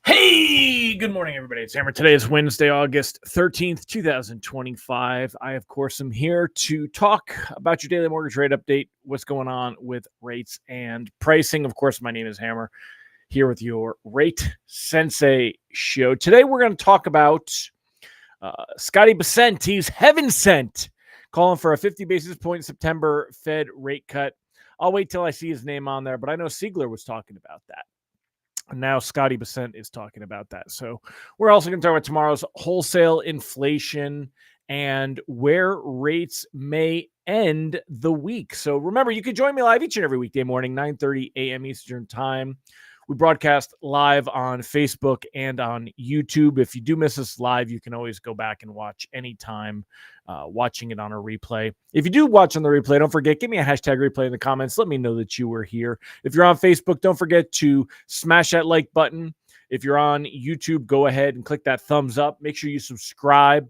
Hey, good morning, everybody. It's Hammer. Today is Wednesday, August 13th, 2025. I, of course, am here to talk about your daily mortgage rate update, what's going on with rates and pricing. Of course, my name is Hammer, here with your Rate Sensei show. Today, we're going to talk about Scotty Bessent. He's heaven sent, calling for a 50 basis point September Fed rate cut. I'll wait till I see his name on there, but I know Siegler was talking about that. Now Scotty Bessent is talking about that. So we're also going to talk about tomorrow's wholesale inflation and where rates may end the week. So remember, you can join me live each and every weekday morning, 9:30 a.m. Eastern time. We broadcast live on Facebook and on YouTube. If you do miss us live, you can always go back and watch anytime, watching it on a replay. If you do watch on the replay, don't forget, give me a hashtag replay in the comments. Let me know that you were here. If you're on Facebook, don't forget to smash that like button. If you're on YouTube, go ahead and click that thumbs up. Make sure you subscribe.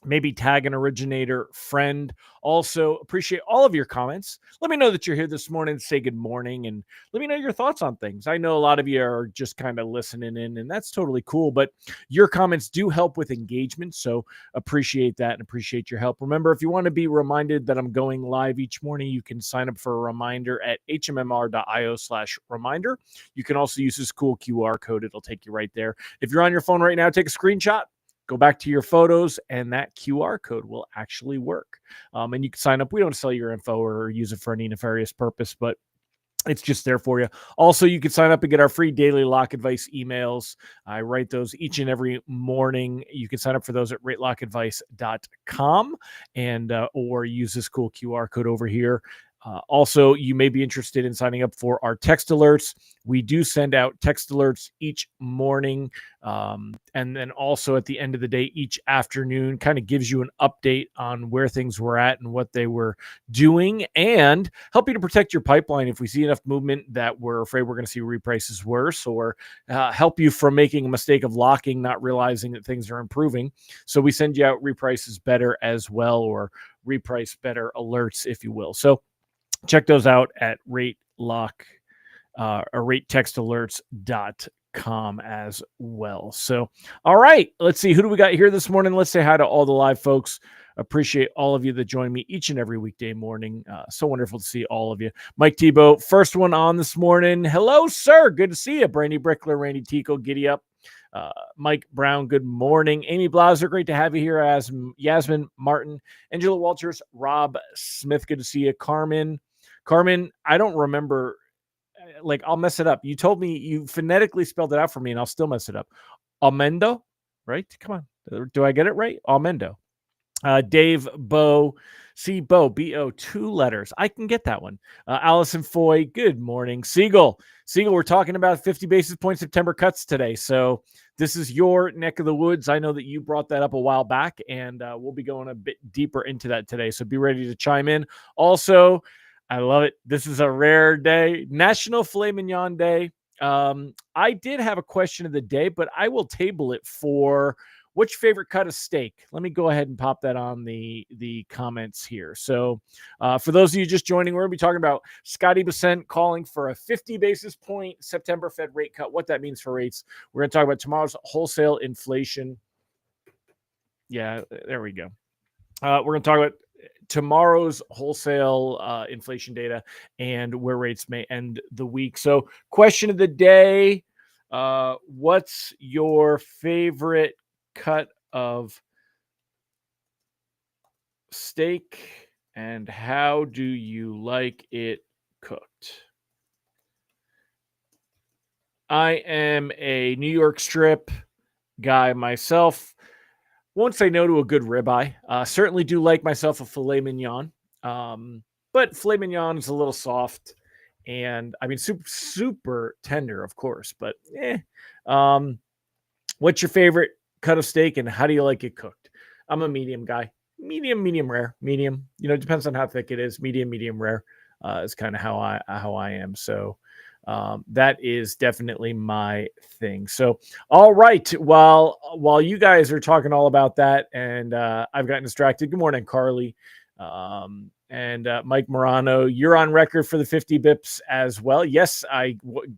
Maybe tag an originator friend. Also, appreciate all of your comments. Let me know that you're here this morning. Say good morning and let me know your thoughts on things. I know a lot of you are just kind of listening in, and that's totally cool, but your comments do help with engagement. So appreciate that and appreciate your help. Remember, if you want to be reminded that I'm going live each morning, you can sign up for a reminder at hmmr.io/reminder. You can also use this cool QR code. It'll take you right there. If you're on your phone right now, take a screenshot. Go back to your photos, and that QR code will actually work. And you can sign up. We don't sell your info or use it for any nefarious purpose, but it's just there for you. Also, you can sign up and get our free daily lock advice emails. I write those each and every morning. You can sign up for those at ratelockadvice.com and or use this cool QR code over here. Also, you may be interested in signing up for our text alerts. We do send out text alerts each morning. And then also at the end of the day, each afternoon, kind of gives you an update on where things were at and what they were doing, and help you to protect your pipeline if we see enough movement that we're afraid we're going to see reprices worse, or help you from making a mistake of locking, not realizing that things are improving. So we send you out reprices better as well, or reprice better alerts, if you will. So check those out at ratetextalerts.com as well. So, all right, let's see. Who do we got here this morning? Let's say hi to all the live folks. Appreciate all of you that join me each and every weekday morning. So wonderful to see all of you. Mike Tebow, first one on this morning. Hello, sir. Good to see you. Brandy Brickler, Randy Tico, giddy up. Mike Brown, good morning. Amy Blauser, great to have you here. As Yasmin Martin, Angela Walters, Rob Smith, good to see you. Carmen, I don't remember. Like, I'll mess it up. You told me you phonetically spelled it out for me, and I'll still mess it up. Almendo, right? Come on. Do I get it right? Almendo. Dave Bo, B-O, 2 letters. I can get that one. Allison Foy, good morning. Siegel, we're talking about 50 basis point September cuts today. So this is your neck of the woods. I know that you brought that up a while back, and we'll be going a bit deeper into that today. So be ready to chime in. Also, I love it. This is a rare day, National Filet Mignon Day. I did have a question of the day, but I will table it for what's your favorite cut of steak. Let me go ahead and pop that on the comments here. So for those of you just joining, we're going to be talking about Scotty Bessent calling for a 50 basis point September Fed rate cut, what that means for rates. We're going to talk about tomorrow's wholesale inflation. Yeah, there we go. We're going to talk about tomorrow's wholesale inflation data and where rates may end the week. So question of the day, what's your favorite cut of steak and how do you like it cooked? I am a New York strip guy myself. Won't say no to a good ribeye. Certainly do like myself a filet mignon. But filet mignon is a little soft And I mean, super tender, of course, but um, what's your favorite cut of steak and how do you like it cooked? I'm a medium guy. Medium rare. Medium. It depends on how thick it is. Medium rare is kind of how I am. So that is definitely my thing. So all right, while you guys are talking all about that, and I've gotten distracted. Good morning, Carly. And Mike Morano, you're on record for the 50 bips as well. Yes,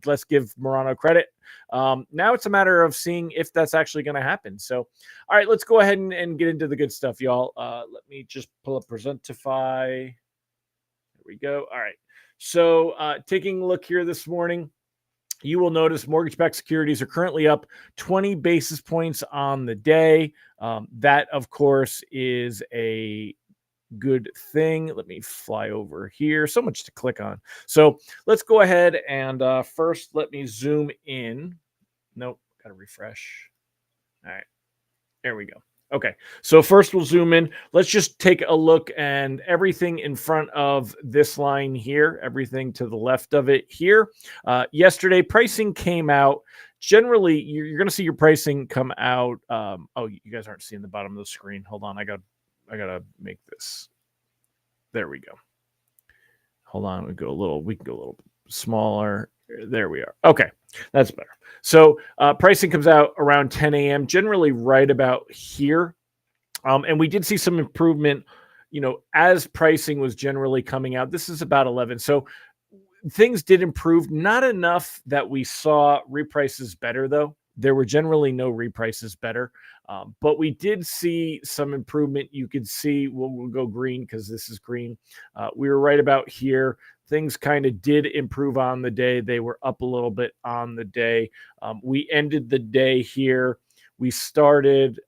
let's give Morano credit. Now it's a matter of seeing if that's actually going to happen. So, all right, let's go ahead and get into the good stuff, y'all. Let me just pull up Presentify. There we go. All right. So, taking a look here this morning, you will notice mortgage-backed securities are currently up 20 basis points on the day. That, of course, is a good thing. Let me fly over here. So much to click on. So let's go ahead and first let me zoom in. Nope, gotta refresh. All right, there we go. Okay, so first we'll zoom in. Let's just take a look, and everything in front of this line here, everything to the left of it here. Yesterday, pricing came out. Generally, you're going to see your pricing come out. Oh, you guys aren't seeing the bottom of the screen. Hold on, I gotta make this. There we go. Hold on, we can go a little smaller. There we are. Okay, that's better. So pricing comes out around 10 a.m., generally right about here. And we did see some improvement, as pricing was generally coming out. This is about 11. So things did improve, not enough that we saw reprices better, though. There were generally no reprices better, but we did see some improvement. You could see, we'll go green because this is green. We were right about here. Things kind of did improve on the day. They were up a little bit on the day. We ended the day here. We started,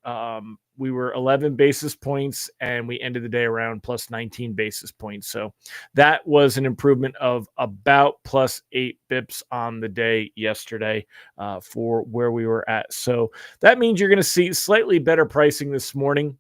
we were 11 basis points and we ended the day around plus 19 basis points. So that was an improvement of about plus 8 bips on the day yesterday for where we were at. So that means you're going to see slightly better pricing this morning.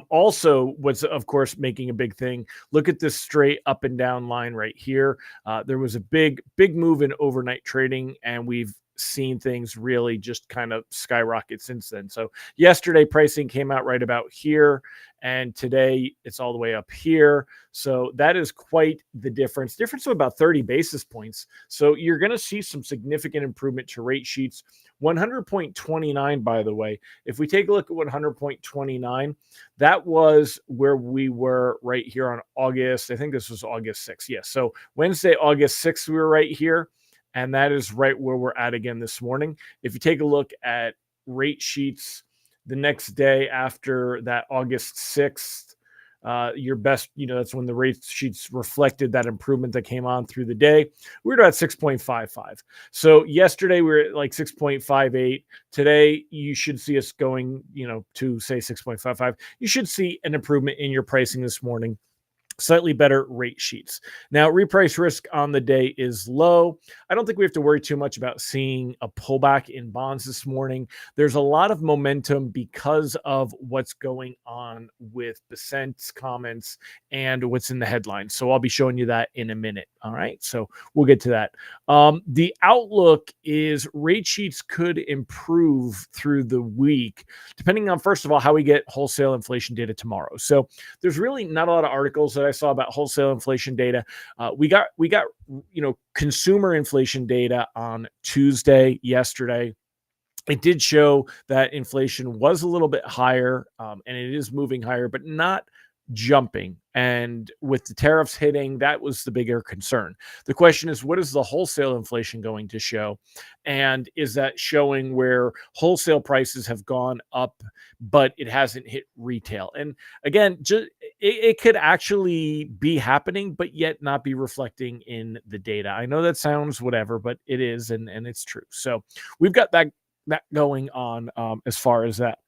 Also, what's of course making a big thing, look at this straight up and down line right here. There was a big move in overnight trading, and we've seen things really just kind of skyrocket since then. So yesterday pricing came out right about here, and today it's all the way up here. So that is quite the difference of about 30 basis points. So you're going to see some significant improvement to rate sheets. 100.29, by the way, if we take a look at 100.29, that was where we were right here on August. I think this was August 6th. Yes. So Wednesday, August 6th, we were right here. And that is right where we're at again this morning. If you take a look at rate sheets the next day after that August 6th, your best, that's when the rate sheets reflected that improvement that came on through the day. We were at 6.55. So yesterday we were at like 6.58. Today, you should see us going, to say 6.55. You should see an improvement in your pricing this morning. Slightly better rate sheets. Now, reprice risk on the day is low. I don't think we have to worry too much about seeing a pullback in bonds this morning. There's a lot of momentum because of what's going on with Becent's comments and what's in the headlines. So I'll be showing you that in a minute. All right. So we'll get to that. The outlook is rate sheets could improve through the week, depending on, first of all, how we get wholesale inflation data tomorrow. So there's really not a lot of articles that I saw about wholesale inflation data. We got consumer inflation data on Tuesday, yesterday. It did show that inflation was a little bit higher, and it is moving higher, but not jumping. And with the tariffs hitting, that was the bigger concern. The question is, what is the wholesale inflation going to show? And is that showing where wholesale prices have gone up, but it hasn't hit retail? And again, it could actually be happening, but yet not be reflecting in the data. I know that sounds whatever, but it is, and it's true. So we've got that going on as far as that.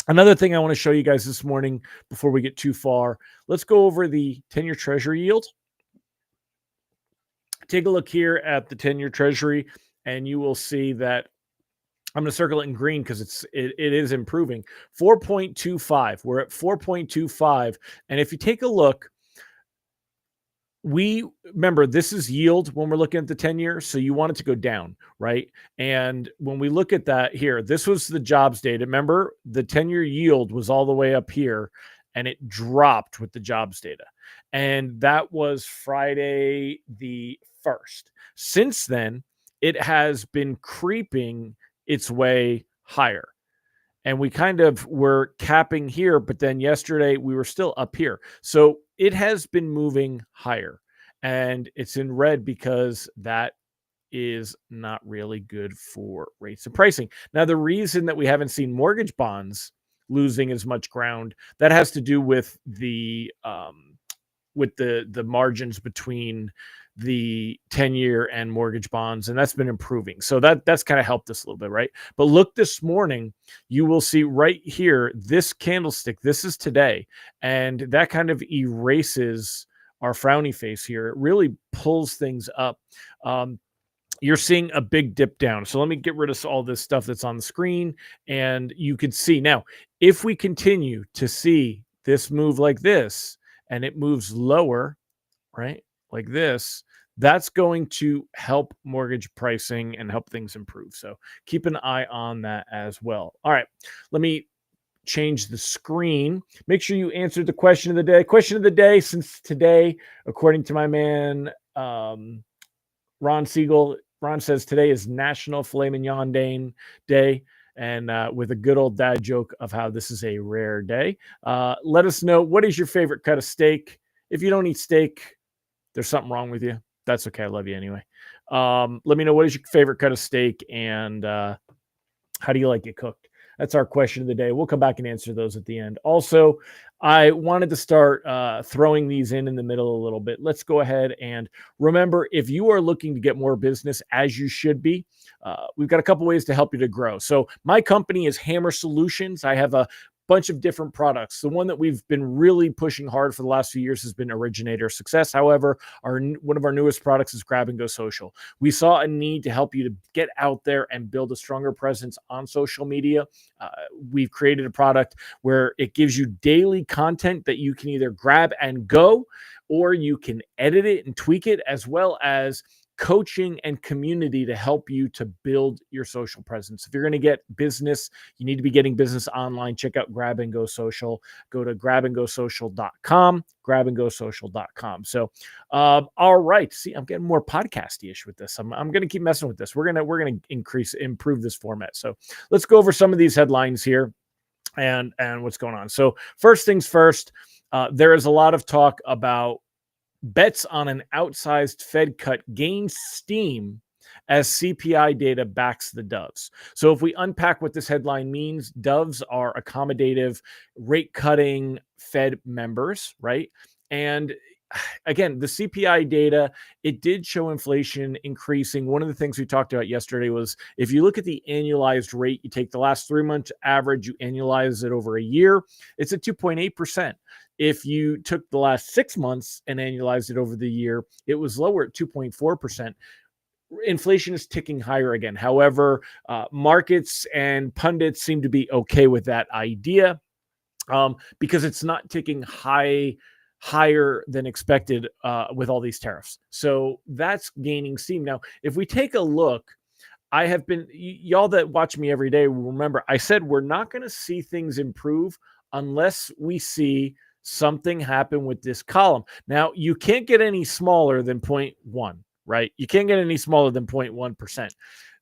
Another thing I want to show you guys this morning before we get too far, let's go over the 10-year Treasury yield. Take a look here at the 10-year Treasury, and you will see that I'm going to circle it in green because it is improving. 4.25. We're at 4.25. And if you take a look, we remember this is yield when we're looking at the 10 years. So you want it to go down, right? And when we look at that here, this was the jobs data. Remember, the 10-year yield was all the way up here and it dropped with the jobs data. And that was Friday the 1st. Since then, it has been creeping its way higher. And we kind of were capping here, but then yesterday we were still up here. So it has been moving higher, and it's in red because that is not really good for rates and pricing. Now, the reason that we haven't seen mortgage bonds losing as much ground, that has to do with the margins between the 10-year and mortgage bonds, and that's been improving. So that's kind of helped us a little bit, right? But look this morning, you will see right here, this candlestick, this is today, and that kind of erases our frowny face here. It really pulls things up. You're seeing a big dip down. So let me get rid of all this stuff that's on the screen, and you can see now, if we continue to see this move like this, and it moves lower, right? Like this, that's going to help mortgage pricing and help things improve. So keep an eye on that as well. All right, let me change the screen. Make sure you answered the question of the day. Question of the day, since today, according to my man, Ron Siegel, Ron says today is National Filet Mignon Day. And with a good old dad joke of how this is a rare day. Let us know, what is your favorite cut of steak? If you don't eat steak, there's something wrong with you. That's okay. I love you anyway. Let me know, what is your favorite cut of steak, and how do you like it cooked? That's our question of the day. We'll come back and answer those at the end. Also, I wanted to start throwing these in the middle a little bit. Let's go ahead and remember, if you are looking to get more business, as you should be, we've got a couple ways to help you to grow. So my company is Hammer Solutions. I have a bunch of different products. The one that we've been really pushing hard for the last few years has been Originator Success. However, one of our newest products is Grab and Go Social. We saw a need to help you to get out there and build a stronger presence on social media. We've created a product where it gives you daily content that you can either grab and go, or you can edit it and tweak it, as well as coaching and community to help you to build your social presence. If you're going to get business, you need to be getting business online. Check out Grab and Go Social. Go to grabandgosocial.com, grabandgosocial.com. So, all right. See, I'm getting more podcasty-ish with this. I'm going to keep messing with this. We're going to improve this format. So let's go over some of these headlines here and what's going on. So first things first, there is a lot of talk about bets on an outsized Fed cut gain steam as CPI data backs the doves. So if we unpack what this headline means, doves are accommodative, rate cutting Fed members, right? And again, the CPI data, it did show inflation increasing. One of the things we talked about yesterday was, if you look at the annualized rate, you take the last 3 months average, you annualize it over a year, it's at 2.8%. If you took the last 6 months and annualized it over the year, it was lower at 2.4%. Inflation is ticking higher again. However, markets and pundits seem to be okay with that idea because it's not ticking higher than expected with all these tariffs. So that's gaining steam. Now, if we take a look, I have been, y'all that watch me every day will remember, I said we're not going to see things improve unless we see something happen with this column. Now, you can't get any smaller than 0.1, right? You can't get any smaller than 0.1%.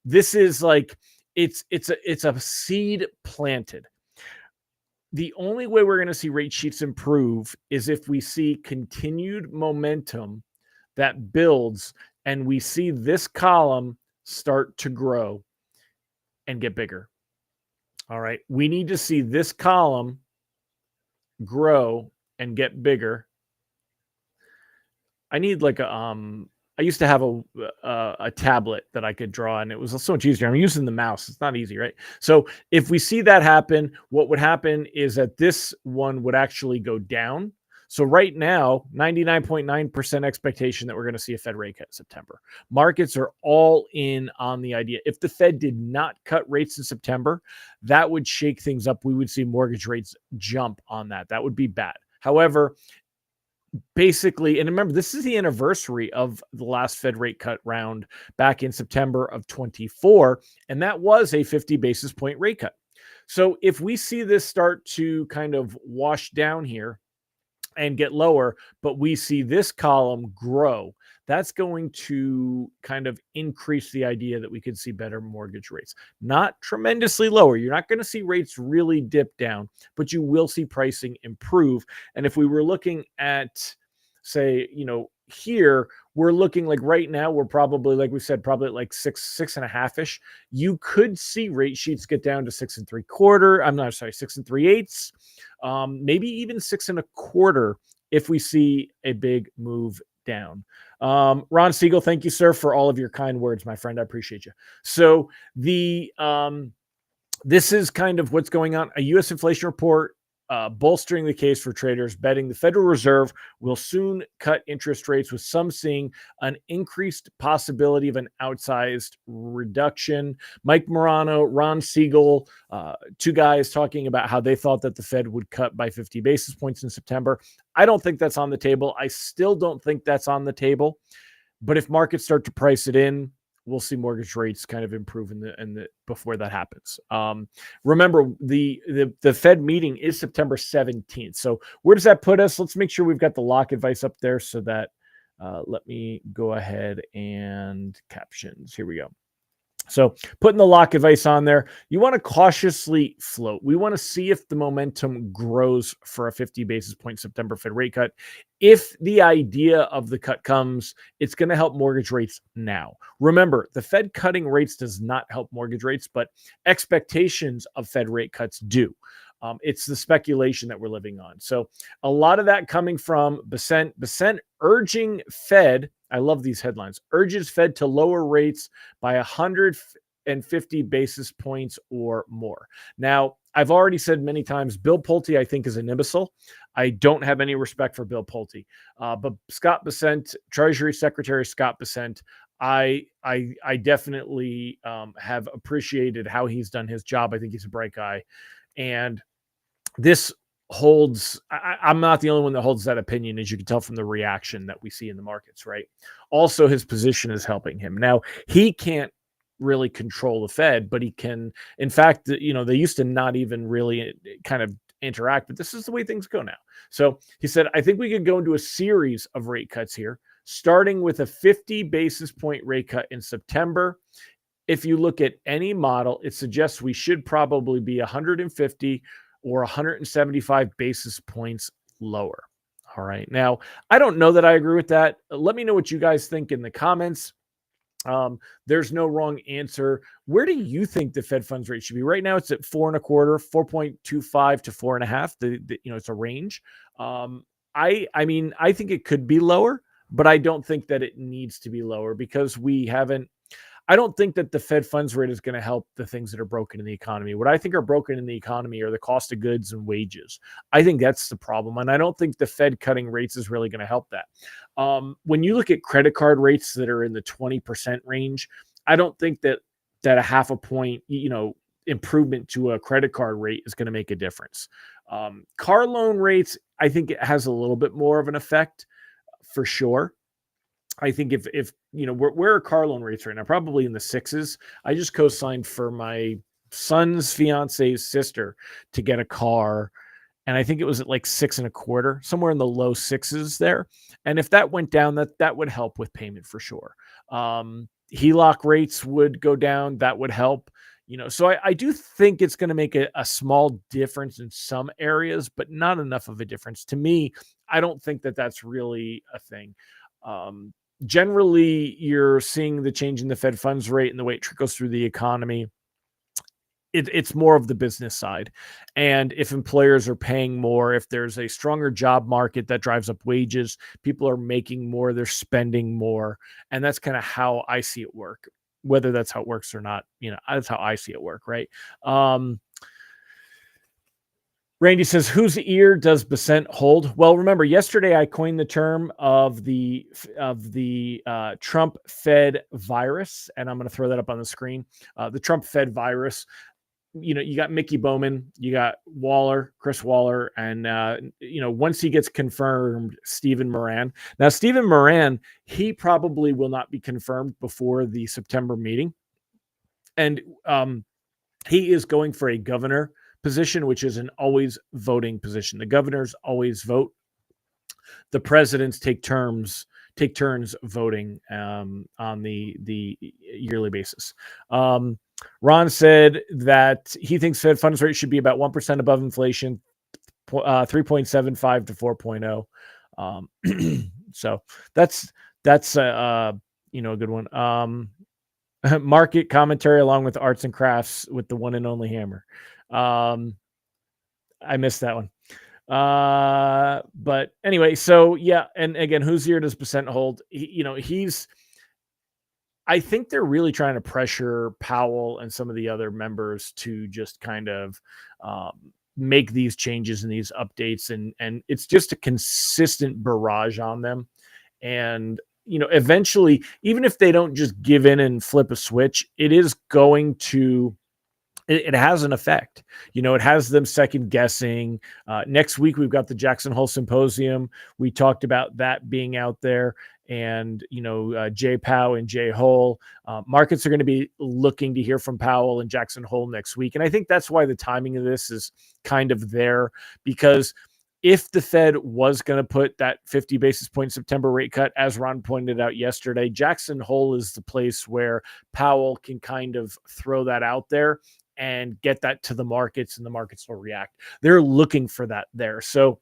This is like, it's a seed planted. The only way we're going to see rate sheets improve is if we see continued momentum that builds and we see this column start to grow and get bigger. All right. We need to see this column grow and get bigger. I need like I used to have a tablet that I could draw, and it was so much easier. I'm using the mouse. It's not easy, right? So if we see that happen, what would happen is that this one would actually go down. So right now, 99.9% expectation that we're going to see a Fed rate cut in September. Markets are all in on the idea. If the Fed did not cut rates in September, that would shake things up. We would see mortgage rates jump on that. That would be bad. However, basically, and remember, this is the anniversary of the last Fed rate cut round back in September of 24, and that was a 50 basis point rate cut. So if we see this start to kind of wash down here and get lower, but we see this column grow, that's going to kind of increase the idea that we could see better mortgage rates. Not tremendously lower. You're not going to see rates really dip down, but you will see pricing improve. And if we were looking at, say, here, we're looking like right now, we're probably, like we said, probably at like 6.5-ish. You could see rate sheets get down to 6.75. I'm not sorry, 6.375. Maybe even 6.25 if we see a big move down. Ron Siegel, thank you, sir, for all of your kind words, my friend. I appreciate you. So this is kind of what's going on. A U.S. inflation report bolstering the case for traders, betting the Federal Reserve will soon cut interest rates, with some seeing an increased possibility of an outsized reduction. Mike Morano, Ron Siegel, two guys talking about how they thought that the Fed would cut by 50 basis points in September. I don't think that's on the table. I still don't think that's on the table. But if markets start to price it in, we'll see mortgage rates kind of improve in the before that happens. Remember, the Fed meeting is September 17th. So where does that put us? Let's make sure we've got the lock advice up there so that let me go ahead and captions. Here we go. So putting the lock advice on there, you want to cautiously float. We want to see if the momentum grows for a 50 basis point September Fed rate cut. If the idea of the cut comes, it's going to help mortgage rates now. Remember, the Fed cutting rates does not help mortgage rates, but expectations of Fed rate cuts do. It's the speculation that we're living on. So a lot of that coming from Bessent urging Fed. I love these headlines. Urges Fed to lower rates by 150 basis points or more. Now, I've already said many times, Bill Pulte, I think, is an imbecile. I don't have any respect for Bill Pulte. But Scott Bessent, Treasury Secretary Scott Bessent, I definitely have appreciated how he's done his job. I think he's a bright guy. And this holds, I'm not the only one that holds that opinion, as you can tell from the reaction that we see in the markets, right? Also, his position is helping him. Now, he can't really control the Fed, but he can, in fact, they used to not even really kind of interact, but this is the way things go now. So he said, I think we could go into a series of rate cuts here, starting with a 50 basis point rate cut in September. If you look at any model, it suggests we should probably be 150 or 175 basis points lower. All right. Now, I don't know that I agree with that. Let me know what you guys think in the comments. There's no wrong answer. Where do you think the Fed funds rate should be? Right now, it's at 4.25, 4.25 to 4.5. It's a range. I think it could be lower, but I don't think that it needs to be lower because I don't think that the Fed funds rate is going to help the things that are broken in the economy. What I think are broken in the economy are the cost of goods and wages. I think that's the problem. And I don't think the Fed cutting rates is really going to help that. When you look at credit card rates that are in the 20% range, I don't think that a half a point, improvement to a credit card rate is going to make a difference. Car loan rates, I think it has a little bit more of an effect for sure. I think if where are car loan rates right now? Probably in the sixes. I just co-signed for my son's fiance's sister to get a car, and I think it was at like 6.25, somewhere in the low sixes there. And if that went down, that would help with payment for sure. HELOC rates would go down. That would help. So I do think it's going to make a small difference in some areas, but not enough of a difference. To me, I don't think that that's really a thing. Generally, you're seeing the change in the Fed funds rate and the way it trickles through the economy. It's more of the business side. And if employers are paying more, if there's a stronger job market that drives up wages, people are making more, they're spending more. And that's kind of how I see it work. Whether that's how it works or not, that's how I see it work, right? Randy says, whose ear does Bessent hold? Well, remember, yesterday I coined the term of the Trump Fed virus, and I'm going to throw that up on the screen. The Trump Fed virus. you got Mickey Bowman, you got Waller, Chris Waller, and once he gets confirmed, Stephen Moran. Now, Stephen Moran, he probably will not be confirmed before the September meeting, and he is going for a governor position, which is an always voting position. The governors always vote. The presidents take turns voting on the yearly basis. Ron said that he thinks Fed funds rate should be about 1% above inflation, 3.75 to 4.0. So that's a good one. Market commentary along with arts and crafts with the one and only Hammer. I missed that one. But anyway, so yeah, and again, whose ear does Percent hold? I think they're really trying to pressure Powell and some of the other members to just kind of make these changes and these updates, and it's just a consistent barrage on them. And eventually, even if they don't just give in and flip a switch, it is going to. It has an effect. It has them second guessing. Next week, we've got the Jackson Hole Symposium. We talked about that being out there. And, Jay Powell and Jay Hole. Markets are going to be looking to hear from Powell and Jackson Hole next week. And I think that's why the timing of this is kind of there, because if the Fed was going to put that 50 basis point September rate cut, as Ron pointed out yesterday, Jackson Hole is the place where Powell can kind of throw that out there and get that to the markets, and the markets will react. They're looking for that there. So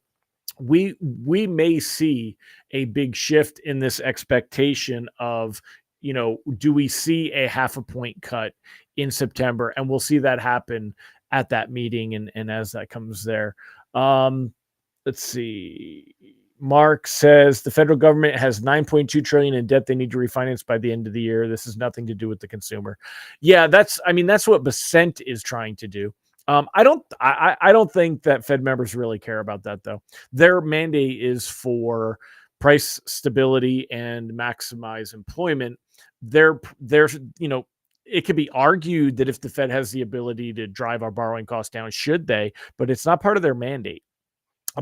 we may see a big shift in this expectation of, do we see a 0.5 point cut in September? And we'll see that happen at that meeting and as that comes there. Let's see. Mark says the federal government has $9.2 trillion in debt they need to refinance by the end of the year. This has nothing to do with the consumer. Yeah, that's what Bessent is trying to do. I don't think that Fed members really care about that, though. Their mandate is for price stability and maximize employment. It could be argued that if the Fed has the ability to drive our borrowing costs down, should they? But it's not part of their mandate.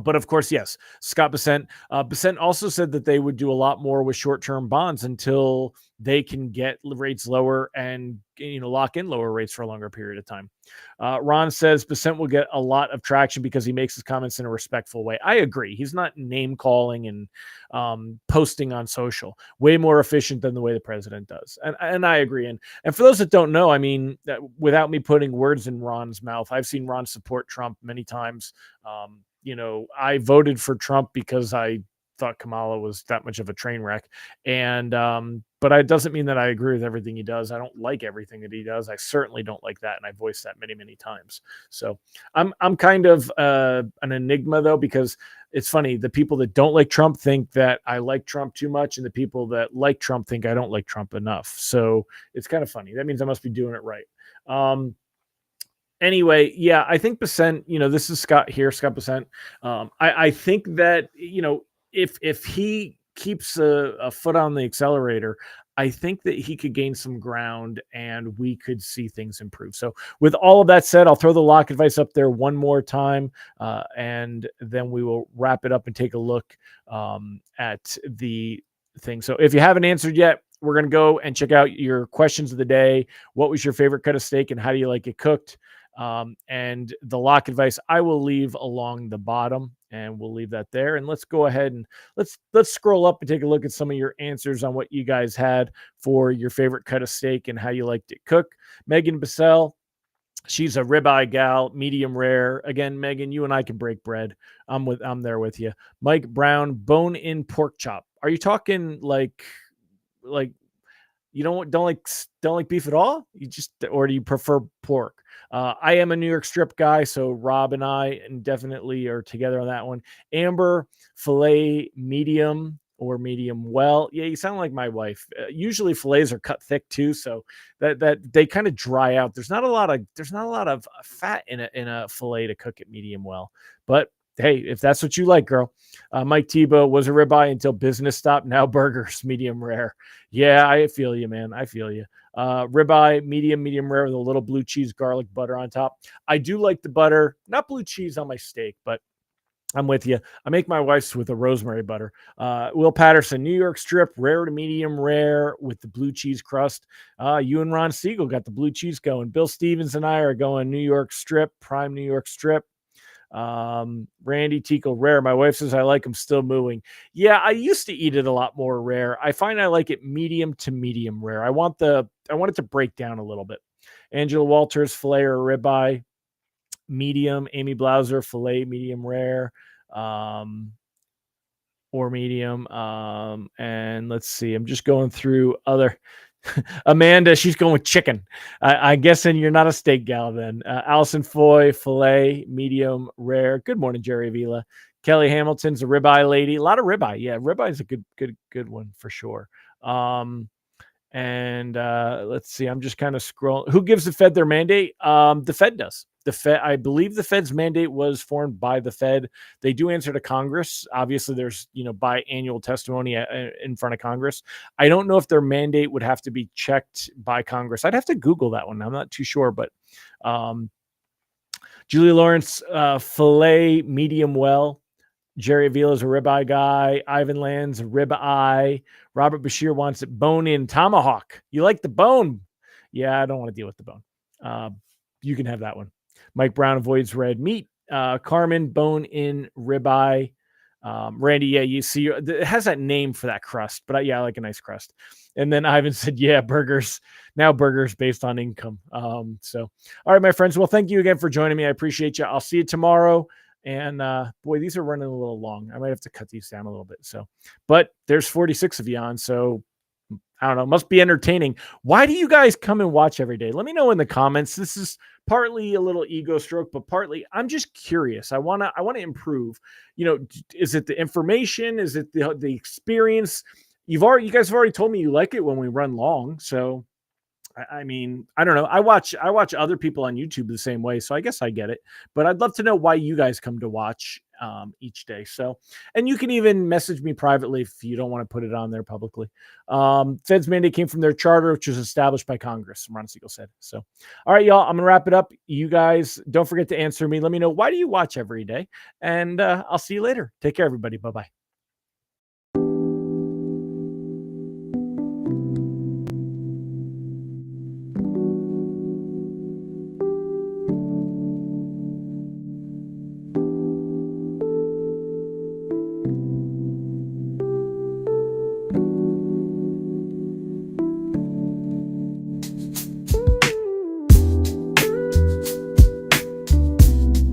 But of course, yes, Scott Bessent. Bessent also said that they would do a lot more with short-term bonds until they can get rates lower and lock in lower rates for a longer period of time. Ron says Bessent will get a lot of traction because he makes his comments in a respectful way. I agree. He's not name calling and posting on social. Way more efficient than the way the president does. And I agree. And for those that don't know, without me putting words in Ron's mouth, I've seen Ron support Trump many times. I voted for Trump because I thought Kamala was that much of a train wreck. And, but it doesn't mean that I agree with everything he does. I don't like everything that he does. I certainly don't like that. And I voiced that many, many times. So I'm kind of an enigma though, because it's funny. The people that don't like Trump think that I like Trump too much. And the people that like Trump think I don't like Trump enough. So it's kind of funny. That means I must be doing it right. Anyway, yeah, I think Bessent, this is Scott Bessent. I think that, if he keeps a foot on the accelerator, I think that he could gain some ground and we could see things improve. So with all of that said, I'll throw the lock advice up there one more time, and then we will wrap it up and take a look at the thing. So if you haven't answered yet, we're going to go and check out your questions of the day. What was your favorite cut of steak and how do you like it cooked? And the lock advice I will leave along the bottom, and we'll leave that there. And let's go ahead and let's scroll up and take a look at some of your answers on what you guys had for your favorite cut of steak and how you liked it cooked. Megan Bissell, she's a ribeye gal, medium rare. Again, Megan, you and I can break bread. I'm there with you. Mike Brown, bone in pork chop. Are you talking like you don't like beef at all? Or do you prefer pork? I am a New York strip guy, so Rob and I definitely are together on that one. Amber, filet medium or medium well. Yeah, you sound like my wife. Usually fillets are cut thick too, so that they kind of dry out. There's not a lot of fat in a fillet to cook it medium well. But Hey, if that's what you like, girl. Mike Tebow was a ribeye until business stopped. Now burgers, medium rare. Yeah, I feel you, man. I feel you. Ribeye, medium rare with a little blue cheese, garlic butter on top. I do like the butter, not blue cheese on my steak, but I'm with you. I make my wife's with a rosemary butter. Will Patterson, New York strip, rare to medium rare with the blue cheese crust. You and Ron Siegel got the blue cheese going. Bill Stevens and I are going New York strip, prime New York strip. Randy Tico rare. My wife says I like them still mooing. Yeah, I used to eat it a lot more rare. I find I like it medium to medium rare. I want it to break down a little bit. Angela Walters, filet or ribeye, medium. Amy Blauser, filet, medium rare. Or medium. And let's see, I'm just going through other. Amanda, she's going with chicken. I guessing you're not a steak gal then. Allison Foy, filet, medium, rare. Good morning, Jerry Vila. Kelly Hamilton's a ribeye lady. A lot of ribeye. Yeah, ribeye is a good one for sure. And let's see, I'm just kind of scrolling. Who gives the Fed their mandate? The Fed does. The Fed, I believe the Fed's mandate was formed by the Fed. They do answer to Congress. Obviously, there's, biannual testimony in front of Congress. I don't know if their mandate would have to be checked by Congress. I'd have to Google that one. I'm not too sure, but Julia Lawrence, filet, medium well. Jerry Avila's a ribeye guy. Ivan Land's a ribeye. Robert Bashir wants it bone in tomahawk. You like the bone? Yeah, I don't want to deal with the bone. You can have that one. Mike Brown avoids red meat. Carmen, bone in ribeye. Randy, yeah, you see, it has that name for that crust, but I like a nice crust. And then Ivan said, yeah, burgers. Now burgers based on income. So, all right, my friends. Well, thank you again for joining me. I appreciate you. I'll see you tomorrow. And boy, these are running a little long. I might have to cut these down a little bit. So, but there's 46 of you on. So I don't know. Must be entertaining. Why do you guys come and watch every day? Let me know in the comments. This is partly a little ego stroke, but partly I'm just curious. I want to improve. Is it the information? Is it the experience? You guys have already told me you like it when we run long. So I mean, I don't know. I watch other people on YouTube the same way, so I guess I get it. But I'd love to know why you guys come to watch each day. So, and you can even message me privately if you don't want to put it on there publicly. Fed's mandate came from their charter, which was established by Congress, Ron Siegel said. So, all right, y'all, I'm gonna wrap it up. You guys don't forget to answer me. Let me know, why do you watch every day? And I'll see you later. Take care, everybody. Bye-bye.